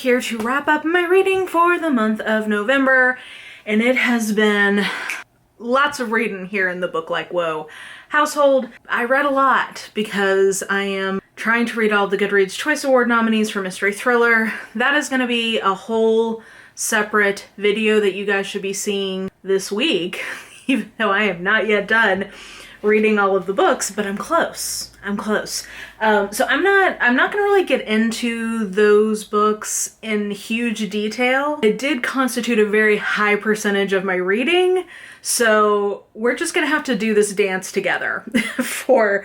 here to wrap up my reading for the month of November, and it has been lots of reading here in the Book Like Whoa household. I read a lot because I am trying to read all the Goodreads Choice Award nominees for Mystery Thriller. That is going to be a whole separate video that you guys should be seeing this week, even though I am not yet done reading all of the books, but I'm close. So I'm not gonna really get into those books in huge detail. It did constitute a very high percentage of my reading, so we're just gonna have to do this dance together for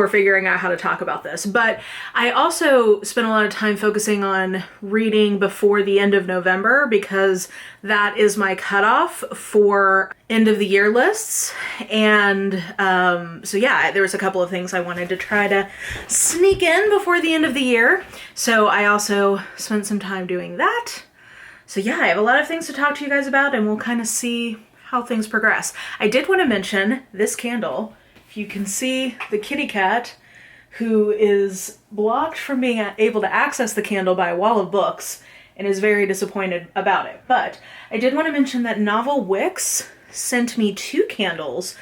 figuring out how to talk about this. But I also spent a lot of time focusing on reading before the end of November because that is my cutoff for end of the year lists. And so yeah, there was a couple of things I wanted to try to sneak in before the end of the year. So I also spent some time doing that. So yeah, I have a lot of things to talk to you guys about, and we'll kind of see how things progress. I did want to mention this candle. If you can see the kitty cat, who is blocked from being able to access the candle by a wall of books and is very disappointed about it. But I did want to mention that Novel Wicks sent me 2 candles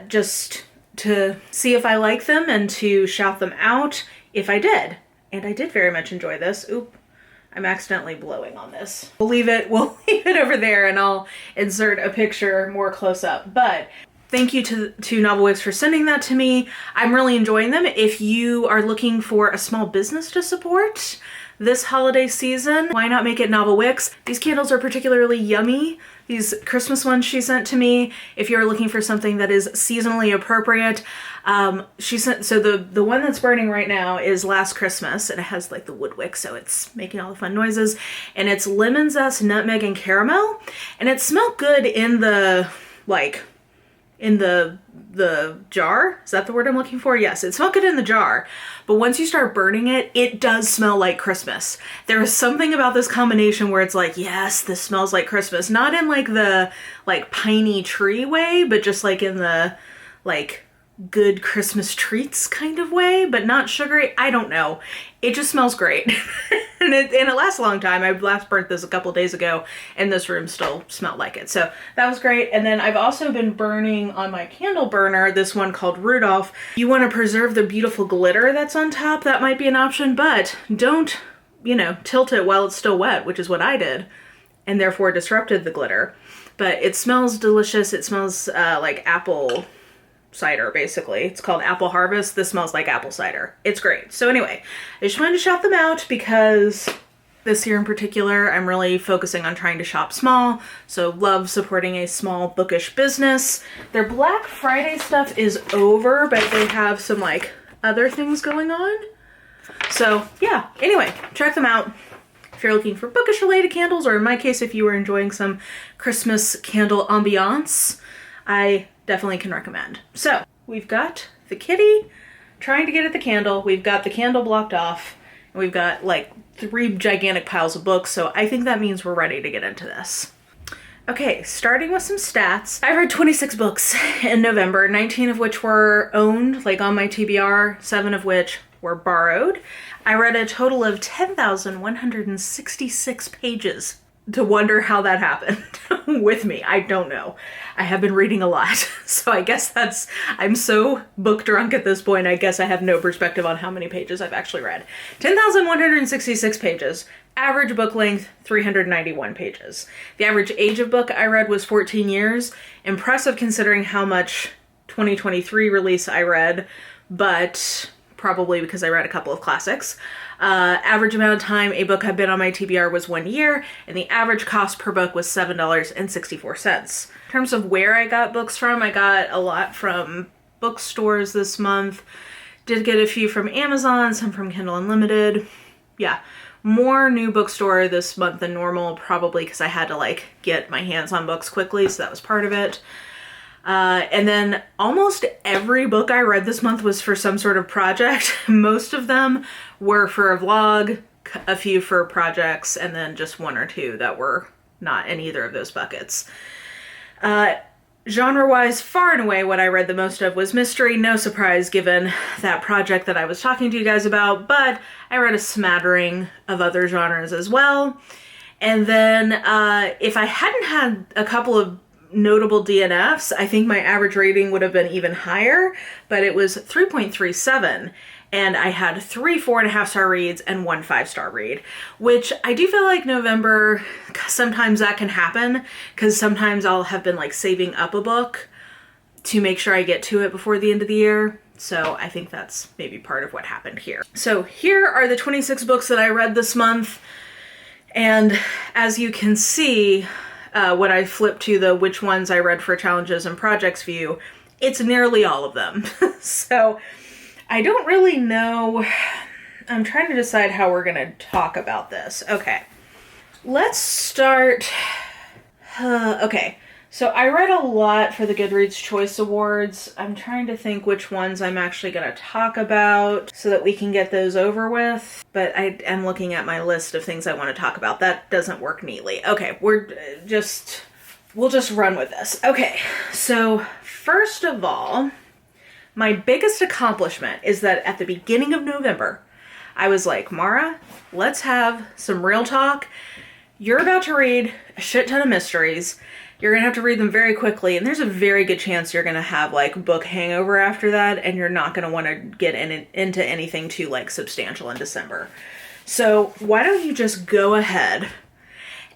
just to see if I like them and to shout them out if I did. And I did very much enjoy this. Oop, I'm accidentally blowing on this. We'll leave it over there, and I'll insert a picture more close up. But thank you to Novel Wicks for sending that to me. I'm really enjoying them. If you are looking for a small business to support this holiday season, why not make it Novel Wicks? These candles are particularly yummy. These Christmas ones she sent to me. If you're looking for something that is seasonally appropriate, she sent, so the one that's burning right now is Last Christmas, and it has like the wood wick, so it's making all the fun noises, and it's lemon zest, nutmeg, and caramel, and it smelled good in the, like, in the jar. Is that the word I'm looking for? Yes, it smelled good in the jar, but once you start burning it, it does smell like Christmas. There is something about this combination where it's like, yes, this smells like Christmas. Not in like the like piney tree way, but just like in the like good Christmas treats kind of way, but not sugary. I don't know. It just smells great. and it lasts a long time. I last burnt this a couple days ago, and this room still smelled like it. So that was great. And then I've also been burning on my candle burner this one called Rudolph. You want to preserve the beautiful glitter that's on top, that might be an option, but don't, tilt it while it's still wet, which is what I did, and therefore disrupted the glitter. But it smells delicious. It smells like apple cider, basically. It's called Apple Harvest. This smells like apple cider. It's great. So anyway, I just wanted to shout them out because this year in particular, I'm really focusing on trying to shop small. So love supporting a small bookish business. Their Black Friday stuff is over, but they have some like other things going on. So yeah, anyway, check them out if you're looking for bookish related candles, or in my case, if you were enjoying some Christmas candle ambiance, I definitely can recommend. So we've got the kitty trying to get at the candle. We've got the candle blocked off, and we've got like 3 gigantic piles of books. So I think that means we're ready to get into this. Okay, starting with some stats. I read 26 books in November, 19 of which were owned, like on my TBR, 7 of which were borrowed. I read a total of 10,166 pages. To wonder how that happened with me. I don't know. I have been reading a lot. So I guess I'm so book drunk at this point, I guess I have no perspective on how many pages I've actually read. 10,166 pages. Average book length, 391 pages. The average age of book I read was 14 years. Impressive considering how much 2023 release I read, but probably because I read a couple of classics. Average amount of time a book had been on my TBR was 1 year, and the average cost per book was $7.64. In terms of where I got books from, I got a lot from bookstores this month. Did get a few from Amazon, some from Kindle Unlimited. Yeah, more new bookstore this month than normal, probably because I had to like get my hands on books quickly, so that was part of it. And then almost every book I read this month was for some sort of project. Most of them were for a vlog, a few for projects, and then just 1 or 2 that were not in either of those buckets. Genre-wise, far and away what I read the most of was mystery. No surprise given that project that I was talking to you guys about, but I read a smattering of other genres as well. And then if I hadn't had a couple of notable DNFs, I think my average rating would have been even higher, but it was 3.37. And I had 3 4.5-star reads and 1 5-star read, which I do feel like November, sometimes that can happen, because sometimes I'll have been like saving up a book to make sure I get to it before the end of the year. So I think that's maybe part of what happened here. So here are the 26 books that I read this month. And as you can see, when I flip to the which ones I read for challenges and projects view, it's nearly all of them. So I don't really know. I'm trying to decide how we're going to talk about this. Okay. Let's start. Okay. So I read a lot for the Goodreads Choice Awards. I'm trying to think which ones I'm actually going to talk about so that we can get those over with. But I am looking at my list of things I want to talk about. That doesn't work neatly. Okay. We'll just run with this. Okay. So first of all, my biggest accomplishment is that at the beginning of November, I was like, Mara, let's have some real talk. You're about to read a shit ton of mysteries. You're going to have to read them very quickly, and there's a very good chance you're going to have like book hangover after that, and you're not going to want to get into anything too like substantial in December. So why don't you just go ahead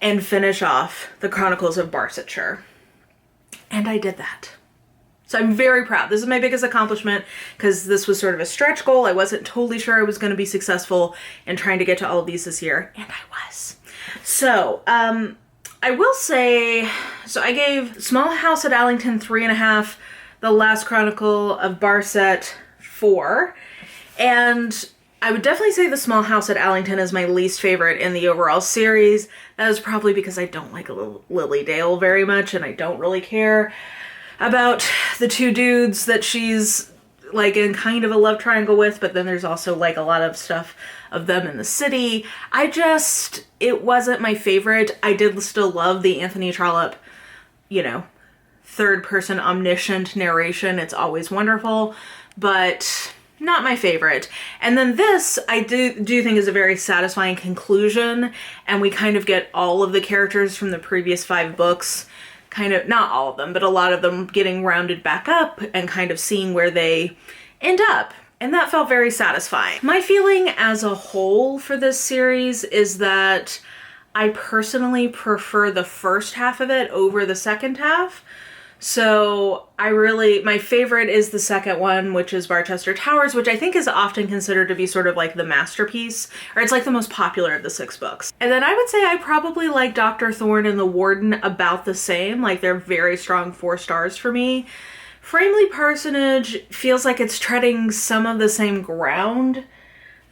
and finish off the Chronicles of Bartholomew? And I did that. So I'm very proud. This is my biggest accomplishment because this was sort of a stretch goal. I wasn't totally sure I was going to be successful in trying to get to all of these this year, and I was. So, I will say, so I gave Small House at Allington 3.5, The Last Chronicle of Barset 4, and I would definitely say The Small House at Allington is my least favorite in the overall series. That is probably because I don't like Lily Dale very much, and I don't really care about the two dudes that she's like in kind of a love triangle with, but then there's also like a lot of stuff of them in the city. It wasn't my favorite. I did still love the Anthony Trollope, third person omniscient narration. It's always wonderful, but not my favorite. And then this, I do think is a very satisfying conclusion, and we kind of get all of the characters from the previous 5 books, kind of, not all of them, but a lot of them getting rounded back up and kind of seeing where they end up. And that felt very satisfying. My feeling as a whole for this series is that I personally prefer the first half of it over the second half. So my favorite is the second one, which is Barchester Towers, which I think is often considered to be sort of like the masterpiece, or it's like the most popular of the 6 books. And then I would say I probably like Dr. Thorne and the Warden about the same. Like, they're very strong 4 stars for me. Framley Parsonage feels like it's treading some of the same ground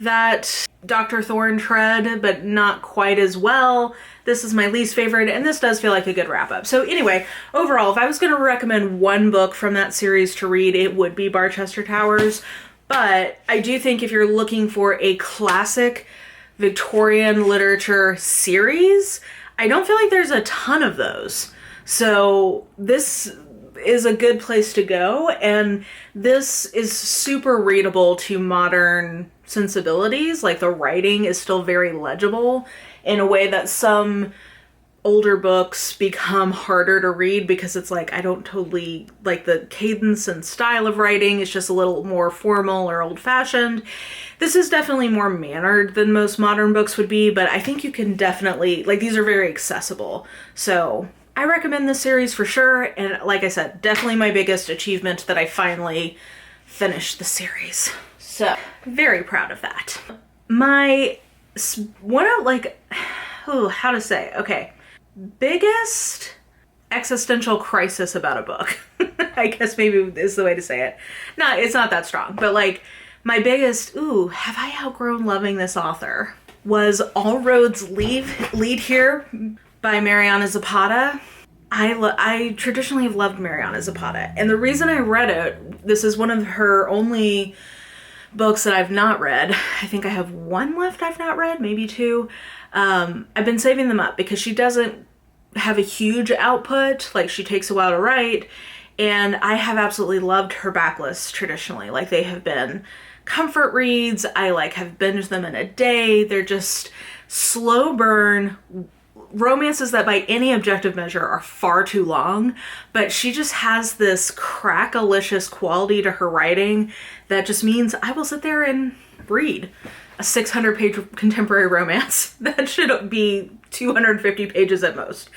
that Dr. Thorne tread, but not quite as well. This is my least favorite, and this does feel like a good wrap-up. So anyway, overall, if I was going to recommend one book from that series to read, it would be Barchester Towers. But I do think if you're looking for a classic Victorian literature series, I don't feel like there's a ton of those. So this is a good place to go, and this is super readable to modern sensibilities. Like, the writing is still very legible in a way that some older books become harder to read because it's like, I don't totally like the cadence and style of writing. It's just a little more formal or old-fashioned. This is definitely more mannered than most modern books would be, but I think you can definitely, like, these are very accessible. So I recommend this series for sure, and like I said, definitely my biggest achievement that I finally finished the series. So, very proud of that. Biggest existential crisis about a book, I guess maybe is the way to say it. No, it's not that strong, but like, my biggest, have I outgrown loving this author, was All Roads Lead Here by Mariana Zapata. I traditionally have loved Mariana Zapata, and the reason I read it, this is one of her only books that I've not read. I think I have 1 left I've not read, maybe 2. I've been saving them up because she doesn't have a huge output. Like, she takes a while to write, and I have absolutely loved her backlists traditionally. Like, they have been comfort reads. I like have binged them in a day. They're just slow burn romances that by any objective measure are far too long, but she just has this crackalicious quality to her writing that just means I will sit there and read a 600-page contemporary romance that should be 250 pages at most.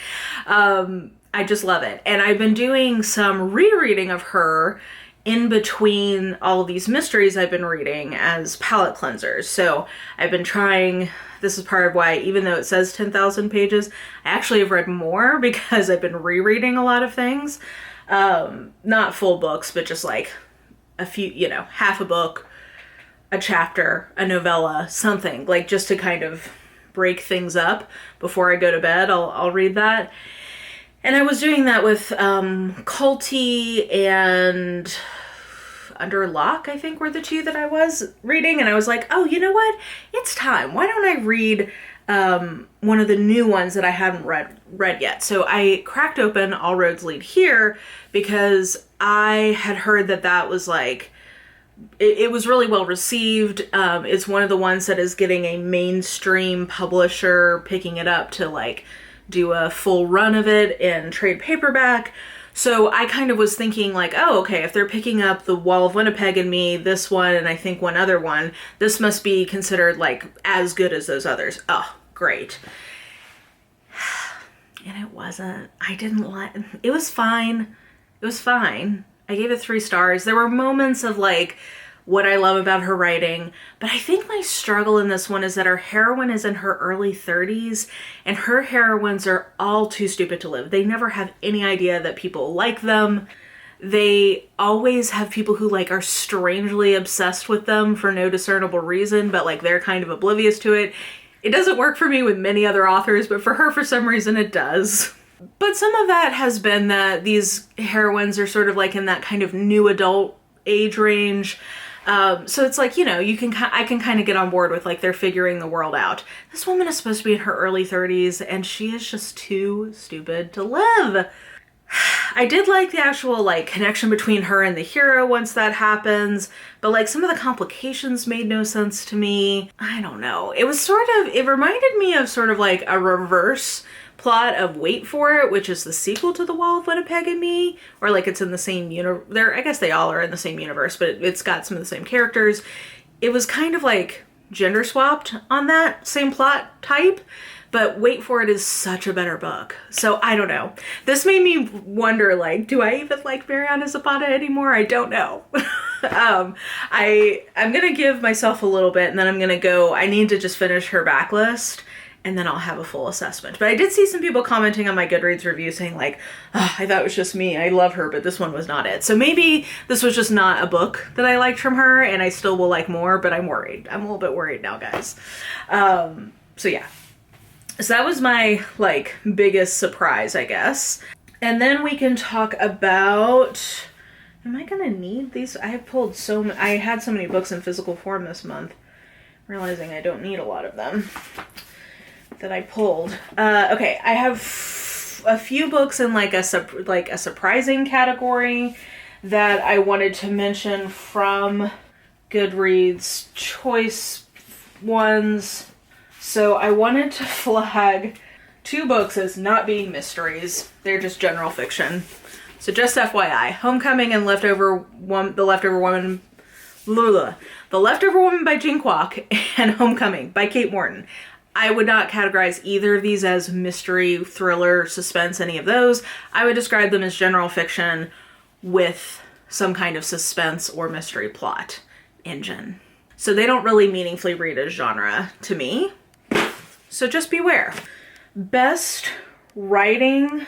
I just love it. And I've been doing some rereading of her in between all of these mysteries I've been reading as palate cleansers. So I've been trying, this is part of why, even though it says 10,000 pages, I actually have read more because I've been rereading a lot of things. Not full books, but just like a few, you know, half a book, a chapter, a novella, something, like just to kind of break things up before I go to bed. I'll read that. And I was doing that with Culty and Under Lock, I think were the two that I was reading. And I was like, oh, you know what? It's time. Why don't I read one of the new ones that I hadn't read yet? So I cracked open All Roads Lead Here because I had heard that was like, it was really well received. It's one of the ones that is getting a mainstream publisher picking it up to like do a full run of it in trade paperback. So I kind of was thinking like, oh, okay, if they're picking up The Wall of Winnipeg and Me, this one, and I think one other one, this must be considered like as good as those others. Oh, great. And it wasn't. I didn't like, it was fine. It was fine. I gave it 3 stars. There were moments of like what I love about her writing, but I think my struggle in this one is that our heroine is in her early 30s, and her heroines are all too stupid to live. They never have any idea that people like them. They always have people who like are strangely obsessed with them for no discernible reason, but like they're kind of oblivious to it. It doesn't work for me with many other authors, but for her, for some reason, it does. But some of that has been that these heroines are sort of like in that kind of new adult age range. So it's like, you know, I can kind of get on board with like they're figuring the world out. This woman is supposed to be in her early 30s and she is just too stupid to live. I did like the actual like connection between her and the hero once that happens, but like some of the complications made no sense to me. I don't know. It reminded me of sort of like a reverse plot of Wait For It, which is the sequel to The Wall of Winnipeg and Me, or like it's in the same universe. I guess they all are in the same universe, but it's got some of the same characters. It was kind of like gender swapped on that same plot type, but Wait For It is such a better book. So I don't know. This made me wonder, like, do I even like Mariana Zapata anymore? I don't know. I'm gonna give myself a little bit, and then I need to just finish her backlist, and then I'll have a full assessment. But I did see some people commenting on my Goodreads review saying like, oh, I thought it was just me. I love her, but this one was not it. So maybe this was just not a book that I liked from her, and I still will like more, but I'm worried. I'm a little bit worried now, guys. So yeah. So that was my like biggest surprise, I guess. And then we can talk about, am I gonna need these? I had so many books in physical form this month, realizing I don't need a lot of them that I pulled. Okay, I have a few books in like a surprising category that I wanted to mention from Goodreads choice ones. So I wanted to flag 2 books as not being mysteries. They're just general fiction. So just FYI, Homecoming and The Leftover Woman by Jean Kwok and Homecoming by Kate Morton. I would not categorize either of these as mystery, thriller, suspense, any of those. I would describe them as general fiction with some kind of suspense or mystery plot engine. So they don't really meaningfully read as genre to me. So just beware. Best writing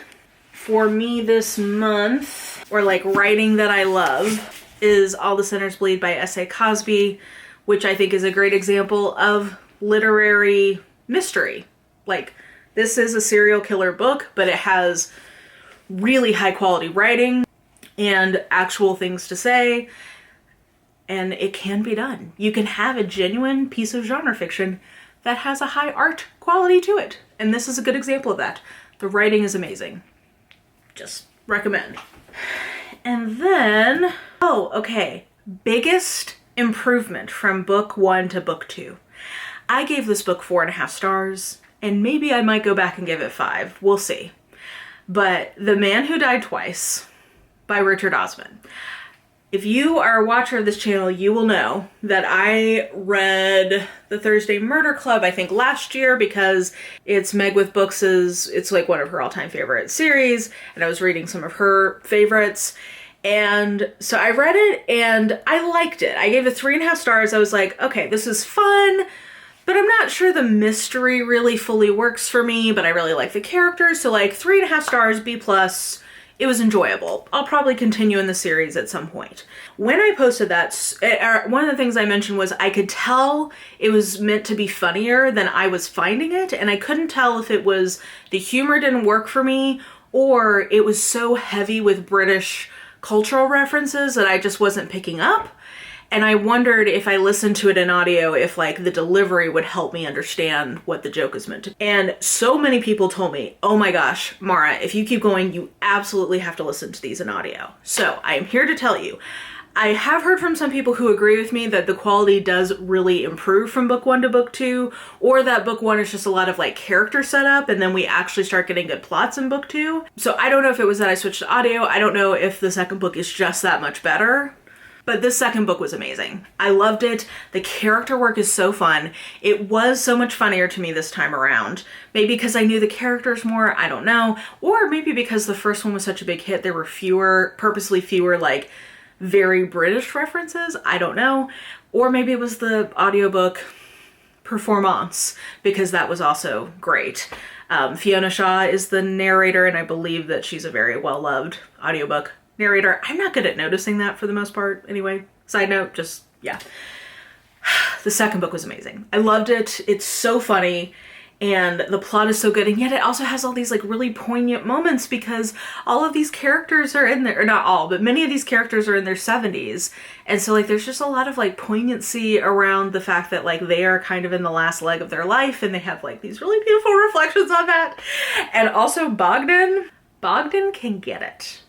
for me this month, or like writing that I love, is All the Sinners Bleed by S.A. Cosby, which I think is a great example of literary mystery. Like, this is a serial killer book, but it has really high quality writing and actual things to say, and it can be done. You can have a genuine piece of genre fiction that has a high art quality to it. And this is a good example of that. The writing is amazing. Just recommend. And then, oh, okay. Biggest improvement from book 1 to book 2. I gave this book 4.5 stars, and maybe I might go back and give it 5. We'll see. But The Man Who Died Twice by Richard Osman. If you are a watcher of this channel, you will know that I read The Thursday Murder Club, I think last year, because it's Meg with Books' it's like one of her all-time favorite series, and I was reading some of her favorites. And so I read it and I liked it. I gave it 3.5 stars. I was like, okay, this is fun, but I'm not sure the mystery really fully works for me, but I really like the characters. So like 3.5 stars, B+. It was enjoyable. I'll probably continue in the series at some point. When I posted that, one of the things I mentioned was I could tell it was meant to be funnier than I was finding it, and I couldn't tell if it was the humor didn't work for me or it was so heavy with British cultural references that I just wasn't picking up. And I wondered if I listened to it in audio, if like the delivery would help me understand what the joke is meant to be. And so many people told me, oh my gosh, Mara, if you keep going, you absolutely have to listen to these in audio. So I am here to tell you, I have heard from some people who agree with me that the quality does really improve from book 1 to book 2, or that book 1 is just a lot of like character setup and then we actually start getting good plots in book 2. So I don't know if it was that I switched to audio. I don't know if the second book is just that much better. But this second book was amazing. I loved it. The character work is so fun. It was so much funnier to me this time around. Maybe because I knew the characters more, I don't know. Or maybe because the first one was such a big hit, there were purposely fewer like very British references, I don't know. Or maybe it was the audiobook performance, because that was also great. Fiona Shaw is the narrator, and I believe that she's a very well-loved audiobook narrator. I'm not good at noticing that for the most part. Anyway, side note, just, yeah. The second book was amazing. I loved it. It's so funny and the plot is so good. And yet it also has all these like really poignant moments because all of these characters are in there, or not all, but many of these characters are in their 70s. And so like there's just a lot of like poignancy around the fact that like they are kind of in the last leg of their life and they have like these really beautiful reflections on that. And also Bogdan can get it.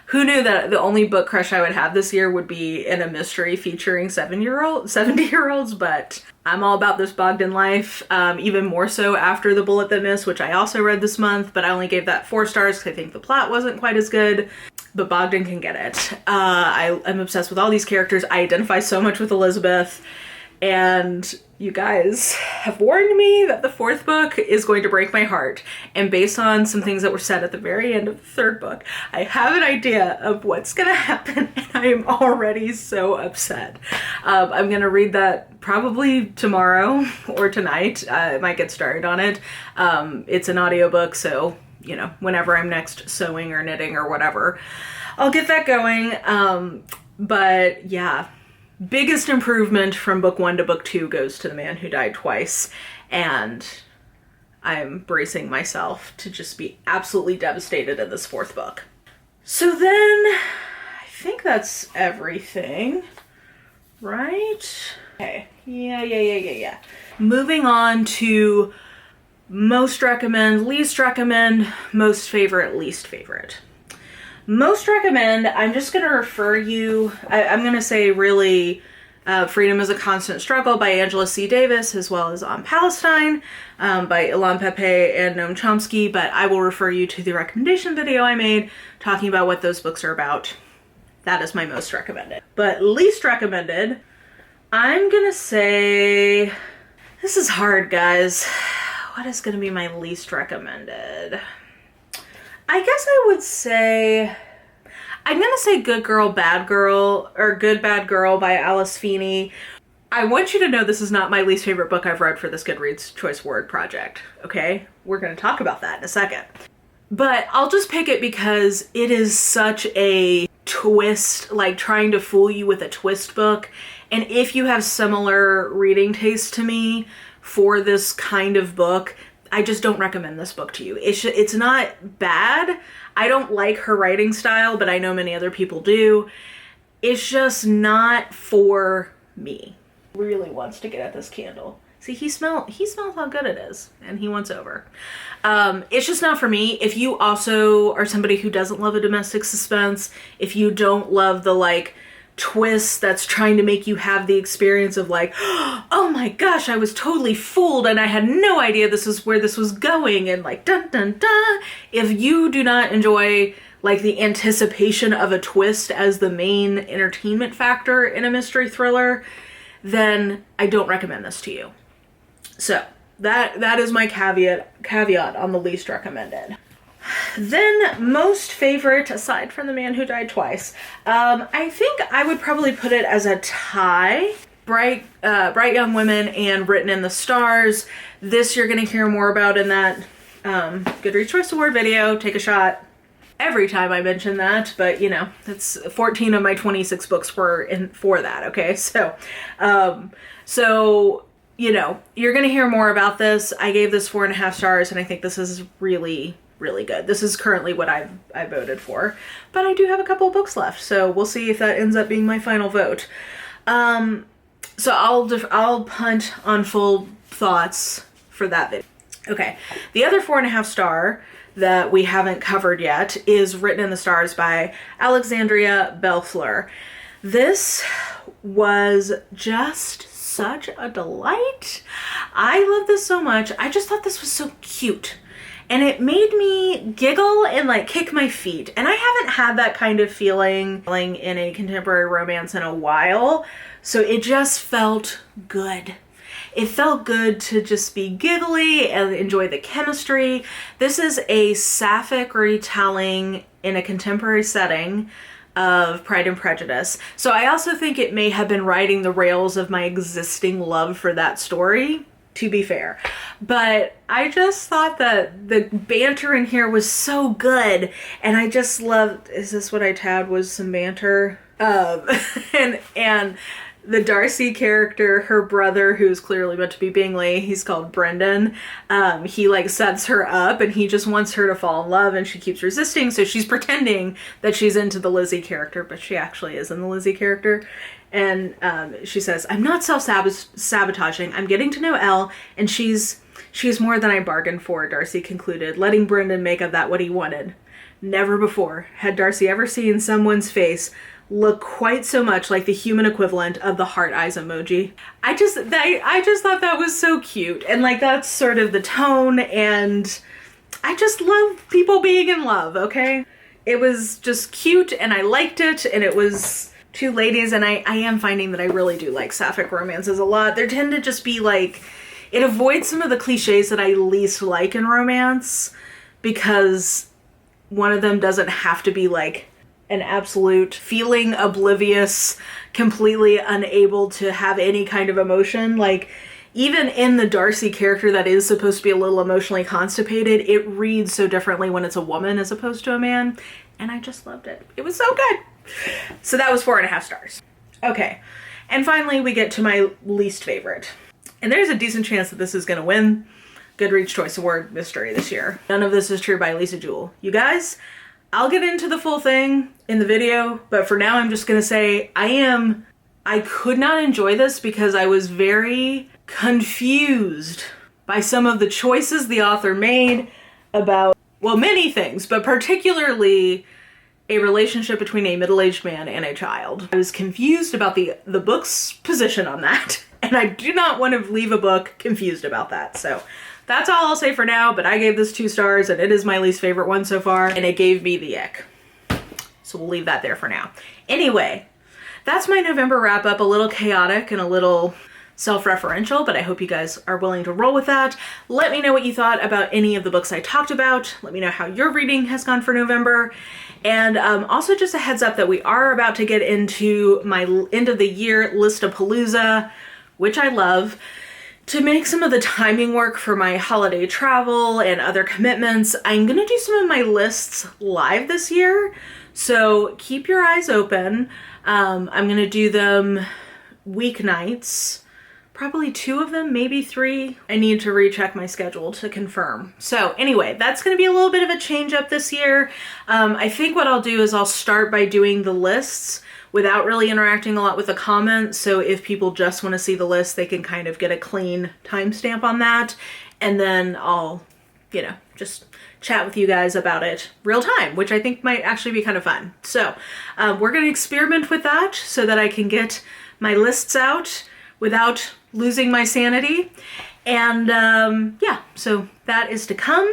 Who knew that the only book crush I would have this year would be in a mystery featuring 70-year-olds, but I'm all about this Bogdan life, even more so after The Bullet That Missed, which I also read this month, but I only gave that 4 stars because I think the plot wasn't quite as good, but Bogdan can get it. I'm obsessed with all these characters. I identify so much with Elizabeth, and you guys have warned me that the 4th book is going to break my heart. And based on some things that were said at the very end of the 3rd book, I have an idea of what's gonna happen, and I am already so upset. I'm gonna read that probably tomorrow or tonight. I might get started on it. It's an audiobook, so, you know, whenever I'm next sewing or knitting or whatever, I'll get that going. But yeah. Biggest improvement from book 1 to book 2 goes to The Man Who Died Twice, and I'm bracing myself to just be absolutely devastated in this 4th book. So then, I think that's everything, right? Okay, yeah. Moving on to most recommend, least recommend, most favorite, least favorite. Most recommend, I'm just going to refer you, I'm going to say really Freedom is a Constant Struggle by Angela C. Davis, as well as On Palestine by Ilan Pepe and Noam Chomsky, but I will refer you to the recommendation video I made talking about what those books are about. That is my most recommended. But least recommended, I'm going to say, this is hard, guys. What is going to be my least recommended? I guess I would say, I'm gonna say Good Girl, Bad Girl, or Good Bad Girl by Alice Feeney. I want you to know this is not my least favorite book I've read for this Goodreads Choice Word project, okay? We're gonna talk about that in a second. But I'll just pick it because it is such a twist, like trying to fool you with a twist book. And if you have similar reading taste to me for this kind of book, I just don't recommend this book to you. It's not bad. I don't like her writing style, but I know many other people do. It's just not for me. Really wants to get at this candle. See, he smells how good it is, and he wants over. It's just not for me. If you also are somebody who doesn't love a domestic suspense, if you don't love the like twist that's trying to make you have the experience of like, oh my gosh, I was totally fooled and I had no idea this is where this was going, and like dun dun dun. If you do not enjoy like the anticipation of a twist as the main entertainment factor in a mystery thriller, then I don't recommend this to you. So that is my caveat on the least recommended. Then most favorite, aside from The Man Who Died Twice, I think I would probably put it as a tie. Bright Young Women and Written in the Stars. This you're going to hear more about in that Goodreads Choice Award video. Take a shot every time I mention that, but you know, it's 14 of my 26 books were in for that, okay? So you know, you're going to hear more about this. I gave this 4.5 stars, and I think this is really, really good. This is currently what I voted for, but I do have a couple of books left, so we'll see if that ends up being my final vote. So I'll punt on full thoughts for that video. Okay, the other 4.5 star that we haven't covered yet is Written in the Stars by Alexandria Bellfleur. This was just such a delight. I love this so much. I just thought this was so cute. And it made me giggle and like kick my feet. And I haven't had that kind of feeling in a contemporary romance in a while. So it just felt good. It felt good to just be giggly and enjoy the chemistry. This is a sapphic retelling in a contemporary setting of Pride and Prejudice. So I also think it may have been riding the rails of my existing love for that story, to be fair. But I just thought that the banter in here was so good. And I just loved, is this what I tabbed was some banter? And the Darcy character, her brother, who's clearly meant to be Bingley, he's called Brendan. He like sets her up and he just wants her to fall in love, and she keeps resisting. So she's pretending that she's into the Lizzie character, but she actually is in the Lizzie character. And she says, I'm not self-sabotaging. I'm getting to know Elle, and she's more than I bargained for, Darcy concluded, letting Brendan make of that what he wanted. Never before had Darcy ever seen someone's face look quite so much like the human equivalent of the heart eyes emoji. I just thought that was so cute, and like that's sort of the tone, and I just love people being in love, okay? It was just cute and I liked it, and it was two ladies, and I am finding that I really do like sapphic romances a lot. They tend to just be like, it avoids some of the cliches that I least like in romance, because one of them doesn't have to be like an absolute feeling oblivious, completely unable to have any kind of emotion. Like, even in the Darcy character that is supposed to be a little emotionally constipated, it reads so differently when it's a woman as opposed to a man. And I just loved it. It was so good. So that was 4.5 stars. Okay. And finally, we get to my least favorite. And there's a decent chance that this is going to win Goodreads Choice Award Mystery this year. None of this is true by Lisa Jewell. You guys, I'll get into the full thing in the video, but for now I'm just gonna say I could not enjoy this because I was very confused by some of the choices the author made about, well, many things, but particularly a relationship between a middle-aged man and a child. I was confused about the book's position on that, and I do not want to leave a book confused about that. So that's all I'll say for now, but I gave this 2 stars, and it is my least favorite one so far, and it gave me the ick. So we'll leave that there for now. Anyway, that's my November wrap up, a little chaotic and a little self-referential, but I hope you guys are willing to roll with that. Let me know what you thought about any of the books I talked about. Let me know how your reading has gone for November. And also just a heads up that we are about to get into my end of the year Listapalooza, which I love. To make some of the timing work for my holiday travel and other commitments, I'm gonna do some of my lists live this year. So keep your eyes open. I'm gonna do them weeknights, probably 2 of them, maybe 3. I need to recheck my schedule to confirm. So anyway, that's gonna be a little bit of a change up this year. I think what I'll do is I'll start by doing the lists without really interacting a lot with the comments. So if people just want to see the list, they can kind of get a clean timestamp on that. And then I'll, you know, just chat with you guys about it real time, which I think might actually be kind of fun. So we're going to experiment with that so that I can get my lists out without losing my sanity. And yeah, so that is to come.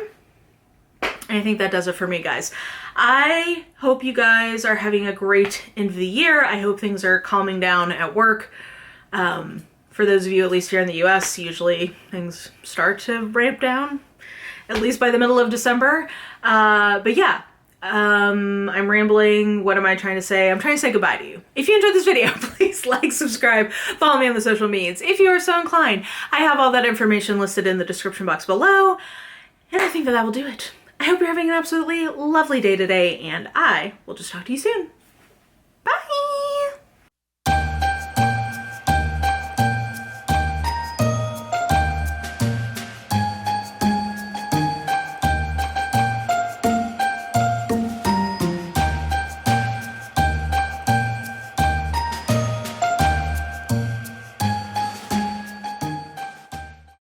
And I think that does it for me, guys. I hope you guys are having a great end of the year. I hope things are calming down at work. For those of you, at least here in the US, usually things start to ramp down, at least by the middle of December. But yeah, I'm rambling. What am I trying to say? I'm trying to say goodbye to you. If you enjoyed this video, please like, subscribe, follow me on the social medias. If you are so inclined, I have all that information listed in the description box below. And I think that will do it. I hope you're having an absolutely lovely day today, and I will just talk to you soon.